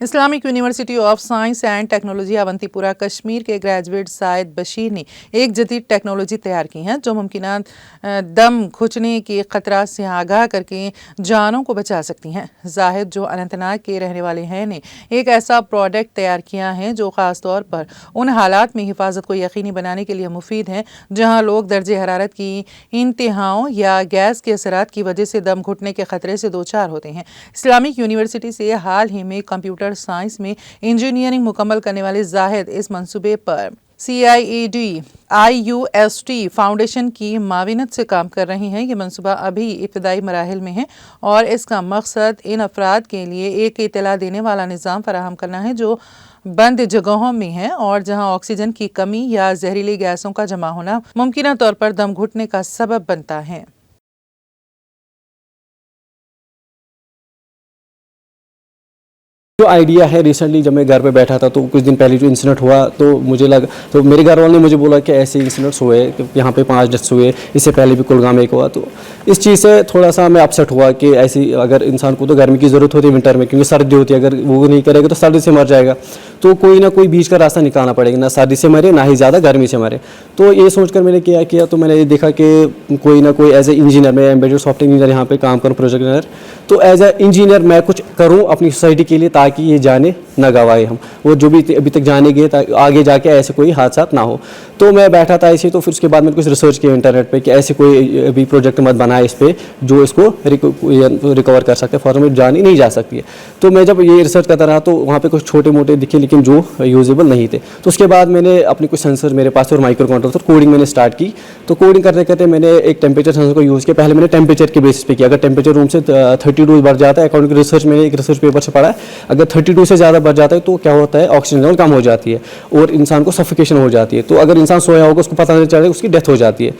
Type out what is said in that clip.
Islamic university of science and technology Awantipora Kashmir के graduate Said Bashir ने एक जदीद टेक्नोलॉजी तैयार की है जो मुमकिन दम घुटने के खतरा से आगाह करके जानों को बचा सकती हैं। जाहिद जो अनंतनाग के रहने वाले हैं ने एक ऐसा प्रोडक्ट तैयार किया है जो ख़ास तौर पर उन हालात में हिफाजत को यकीनी बनाने के लिए मुफीद है जहाँ लोग दर्जे हरारत की इंतहाओं या गैस के असरात की वजह से दम घुटने के खतरे से दो चार होते हैं। इस्लामिक यूनिवर्सिटी से हाल ही में कंप्यूटर साइंस में इंजीनियरिंग मुकम्मल करने वाले जाहिद इस मंसूबे पर CIED IUST फाउंडेशन की माविनत से काम कर रही हैं। ये मंसूबा अभी इब्तदाई मराहिल में है और इसका मकसद इन अफराद के लिए एक इत्तला देने वाला निज़ाम फराहम करना है जो बंद जगहों में है और जहां ऑक्सीजन की कमी या जहरीली गैसों का जमा होना मुमकिन तौर पर दम घुटने का सबब बनता है। जो आइडिया है, रिसेंटली जब मैं घर पे बैठा था तो कुछ दिन पहले जो इंसिडेंट हुआ तो मुझे लगा, तो मेरे घर वालों ने मुझे बोला कि ऐसे इंसिडेंट्स हुए कि यहाँ पे 5 डेथ्स हुए, इससे पहले भी कुलगाम एक हुआ। तो इस चीज़ से थोड़ा सा मैं अपसेट हुआ कि ऐसी अगर इंसान को तो गर्मी की ज़रूरत होती है विंटर में, क्योंकि सर्दी होती है, अगर वो नहीं करेगा तो सर्दी से मर जाएगा। तो कोई ना कोई बीच का रास्ता निकालना पड़ेगा, ना सर्दी से मरे ना ही ज़्यादा गर्मी से मरे। तो ये सोचकर मैंने क्या किया, तो मैंने ये देखा कि कोई ना कोई एज ए इंजीनियर, मैं एम्बेडेड सॉफ्टवेयर इंजीनियर यहाँ पे काम करूँ, प्रोजेक्ट इंजीनियर, तो एज ए इंजीनियर मैं कुछ करूँ अपनी सोसाइटी के लिए ताकि ये जाने न गवाए हम, वो जो भी अभी तक जाने गए आगे जाके ऐसे कोई हादसा ना हो। तो मैं बैठा था ऐसे, तो फिर उसके बाद मैंने कुछ रिसर्च किया इंटरनेट पे कि ऐसे कोई अभी प्रोजेक्ट मत बनाए इस पे जो इसको रिकवर कर सकते हैं, फॉर्म में जानी नहीं जा सकती है। तो मैं जब ये रिसर्च करता रहा तो वहाँ पे कुछ छोटे मोटे दिखे लेकिन जो यूजेबल नहीं थे। तो उसके बाद मैंने अपने कुछ सेंसर मेरे पास और माइक्रो कंट्रोलर, कोडिंग मैंने स्टार्ट की। तो कोडिंग करते करते मैंने एक टेम्परेचर सेंसर को यूज़ किया। पहले मैंने टेम्परेचर के बेसिस पे किया, अगर टेम्परेचर रूम से 32 बढ़ जाता है, अकॉर्डिंग टू रिसर्च मैंने एक रिसर्च पेपर से पढ़ा, अगर 32 से ज़्यादा बढ़ जाता है तो क्या होता है, ऑक्सीजन लेवल कम हो जाती है और इंसान को सफोकेशन हो जाती है। तो अगर इंसान सोया होगा उसको पता नहीं चलेगा, उसकी डेथ हो जाती है।